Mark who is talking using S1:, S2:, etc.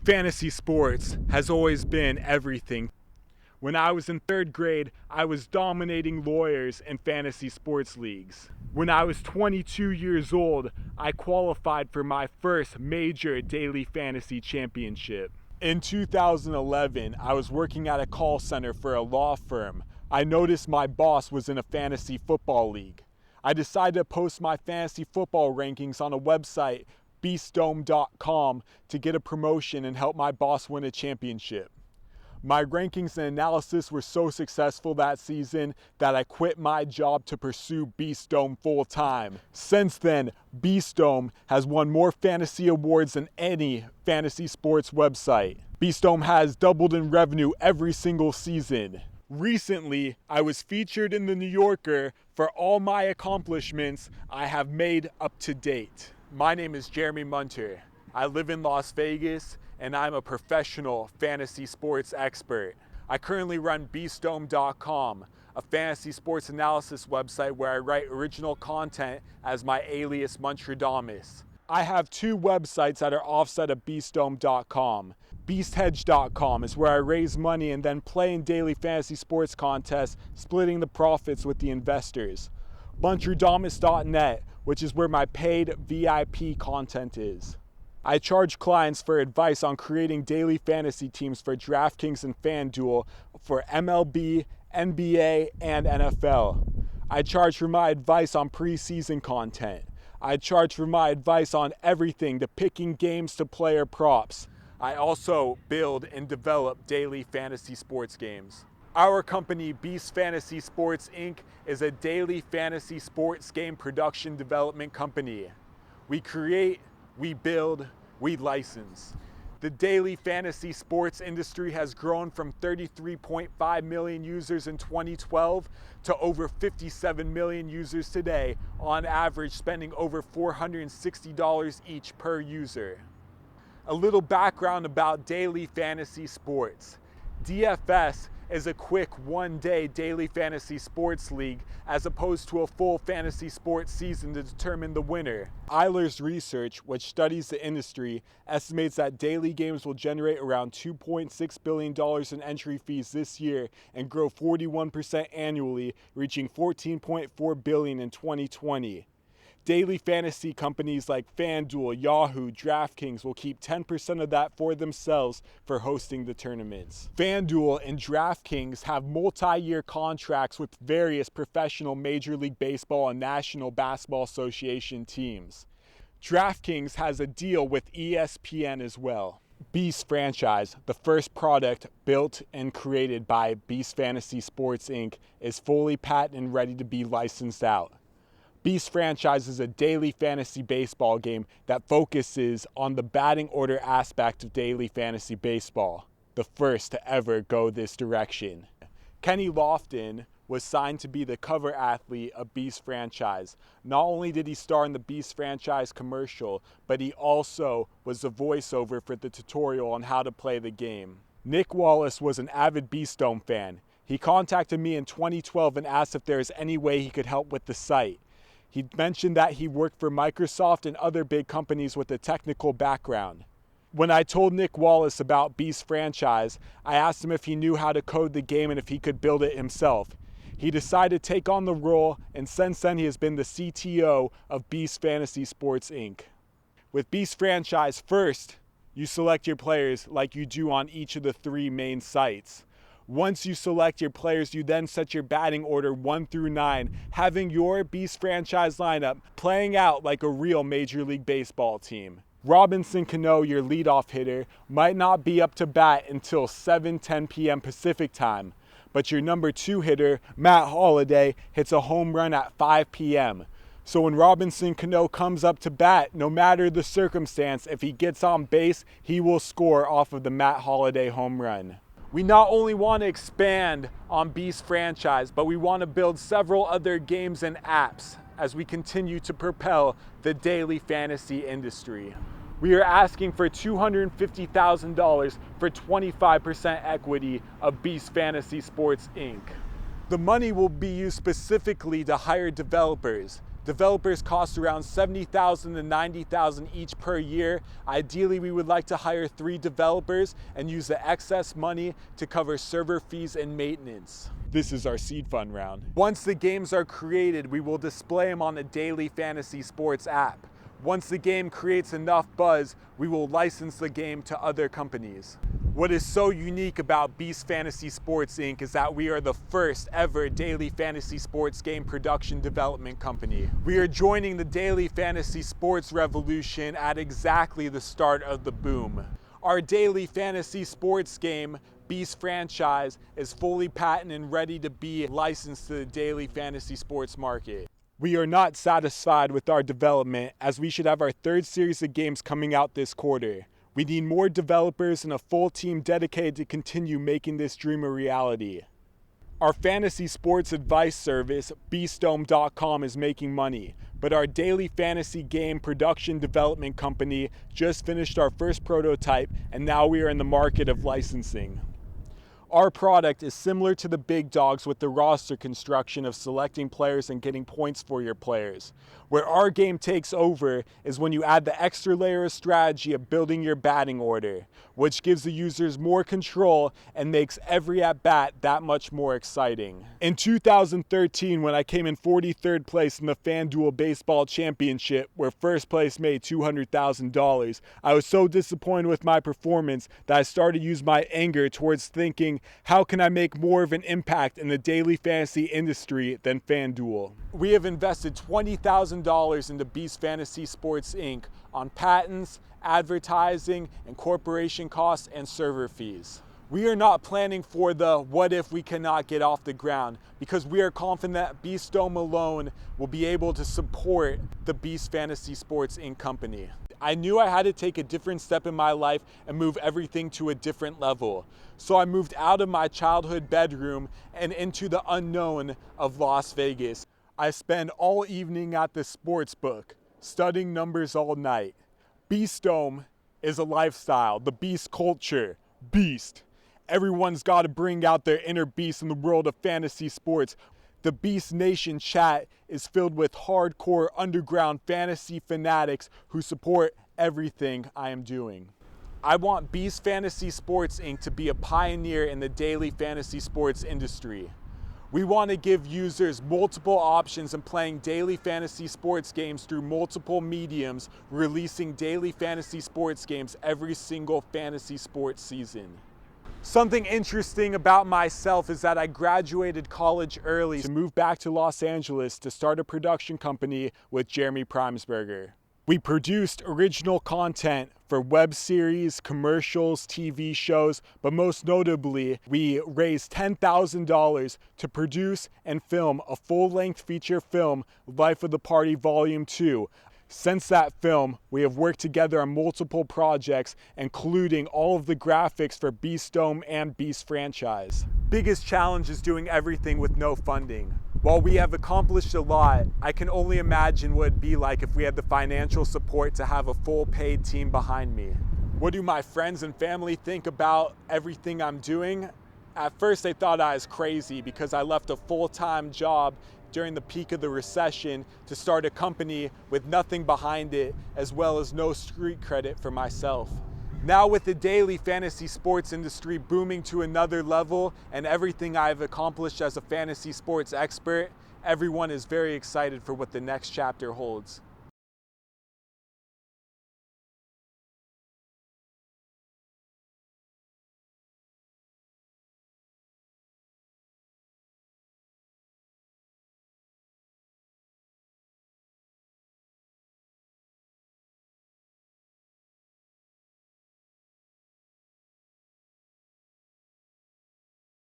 S1: Fantasy sports has always been everything. When I was in third grade, I was dominating lawyers in fantasy sports leagues. When I was 22 years old, I qualified for my first major daily fantasy championship. In 2011, I was working at a call center for a law firm. I noticed my boss was in a fantasy football league. I decided to post my fantasy football rankings on a website, beastdome.com, to get a promotion and help my boss win a championship. My rankings and analysis were so successful that season that I quit my job to pursue Beast Dome full time. Since then, Beast Dome has won more fantasy awards than any fantasy sports website. Beast Dome has doubled in revenue every single season. Recently, I was featured in the New Yorker for all my accomplishments I have made up to date. My name is Jeremy Munter. I live in Las Vegas, and I'm a professional fantasy sports expert. I currently run beastdome.com, a fantasy sports analysis website where I write original content as my alias Muntradamus. I have two websites that are offset of beastdome.com. Beasthedge.com is where I raise money and then play in daily fantasy sports contests, splitting the profits with the investors. Muntradamus.net, which is where my paid VIP content is. I charge clients for advice on creating daily fantasy teams for DraftKings and FanDuel for MLB, NBA, and NFL. I charge for my advice on preseason content. I charge for my advice on everything to picking games to player props. I also build and develop daily fantasy sports games. Our company, Beast Fantasy Sports Inc., is a daily fantasy sports game production development company. We create, we build, we license. The daily fantasy sports industry has grown from 33.5 million users in 2012 to over 57 million users today, on average spending over $460 each per user. A little background about daily fantasy sports. DFS is a quick one-day daily fantasy sports league as opposed to a full fantasy sports season to determine the winner. Eilers Research, which studies the industry, estimates that daily games will generate around $2.6 billion in entry fees this year and grow 41% annually, reaching $14.4 billion in 2020. Daily fantasy companies like FanDuel, Yahoo, DraftKings will keep 10% of that for themselves for hosting the tournaments. FanDuel and DraftKings have multi-year contracts with various professional Major League Baseball and National Basketball Association teams. DraftKings has a deal with ESPN as well. Beast Franchise, the first product built and created by Beast Fantasy Sports Inc., is fully patented and ready to be licensed out. Beast Franchise is a daily fantasy baseball game that focuses on the batting order aspect of daily fantasy baseball, the first to ever go this direction. Kenny Lofton was signed to be the cover athlete of Beast Franchise. Not only did he star in the Beast Franchise commercial, but he also was the voiceover for the tutorial on how to play the game. Nick Wallace was an avid Beast Dome fan. He contacted me in 2012 and asked if there is any way he could help with the site. He mentioned that he worked for Microsoft and other big companies with a technical background. When I told Nick Wallace about Beast Franchise, I asked him if he knew how to code the game and if he could build it himself. He decided to take on the role, and since then he has been the CTO of Beast Fantasy Sports Inc. With Beast Franchise, first, you select your players like you do on each of the three main sites. Once you select your players, you then set your batting order 1 through 9, having your Beast Franchise lineup playing out like a real Major League Baseball team. Robinson Cano, your leadoff hitter, might not be up to bat until 7:10 p.m. Pacific time, but your number 2 hitter, Matt Holliday, hits a home run at 5 p.m. So when Robinson Cano comes up to bat, no matter the circumstance, if he gets on base, he will score off of the Matt Holliday home run. We not only want to expand on Beast Franchise, but we want to build several other games and apps as we continue to propel the daily fantasy industry. We are asking for $250,000 for 25% equity of Beast Fantasy Sports Inc. The money will be used specifically to hire developers. Developers cost around $70,000 to $90,000 each per year. Ideally, we would like to hire 3 developers and use the excess money to cover server fees and maintenance. This is our seed fund round. Once the games are created, we will display them on the Daily Fantasy Sports app. Once the game creates enough buzz, we will license the game to other companies. What is so unique about Beast Fantasy Sports Inc. is that we are the first ever daily fantasy sports game production development company. We are joining the daily fantasy sports revolution at exactly the start of the boom. Our daily fantasy sports game, Beast franchise, is fully patented and ready to be licensed to the daily fantasy sports market. We are not satisfied with our development, as we should have our 3rd series of games coming out this quarter. We need more developers and a full team dedicated to continue making this dream a reality. Our fantasy sports advice service, beastdome.com, is making money, but our daily fantasy game production development company just finished our first prototype, and now we are in the market of licensing. Our product is similar to the big dogs with the roster construction of selecting players and getting points for your players. Where our game takes over is when you add the extra layer of strategy of building your batting order, which gives the users more control and makes every at-bat that much more exciting. In 2013, when I came in 43rd place in the FanDuel Baseball Championship, where first place made $200,000, I was so disappointed with my performance that I started to use my anger towards thinking, how can I make more of an impact in the daily fantasy industry than FanDuel? We have invested $20,000 into Beast Fantasy Sports Inc. on patents, advertising, and corporation costs and server fees. We are not planning for the what if we cannot get off the ground, because we are confident that Beast Dome alone will be able to support the Beast Fantasy Sports Inc. company. I knew I had to take a different step in my life and move everything to a different level. So I moved out of my childhood bedroom and into the unknown of Las Vegas. I spend all evening at the sports book, studying numbers all night. Beast Dome is a lifestyle, the beast culture, beast. Everyone's got to bring out their inner beast in the world of fantasy sports. The Beast Nation chat is filled with hardcore underground fantasy fanatics who support everything I am doing. I want Beast Fantasy Sports Inc. to be a pioneer in the daily fantasy sports industry. We want to give users multiple options in playing daily fantasy sports games through multiple mediums, releasing daily fantasy sports games every single fantasy sports season. Something interesting about myself is that I graduated college early to move back to Los Angeles to start a production company with Jeremy Primesberger. We produced original content for web series, commercials, TV shows, but most notably, we raised $10,000 to produce and film a full-length feature film, Life of the Party Volume 2. Since that film, we have worked together on multiple projects, including all of the graphics for Beast Dome and Beast franchise. Biggest challenge is doing everything with no funding. While we have accomplished a lot, I can only imagine what it'd be like if we had the financial support to have a full paid team behind me. What do my friends and family think about everything I'm doing? At first they thought I was crazy because I left a full-time job during the peak of the recession to start a company with nothing behind it, as well as no street credit for myself. Now with the daily fantasy sports industry booming to another level and everything I've accomplished as a fantasy sports expert, everyone is very excited for what the next chapter holds.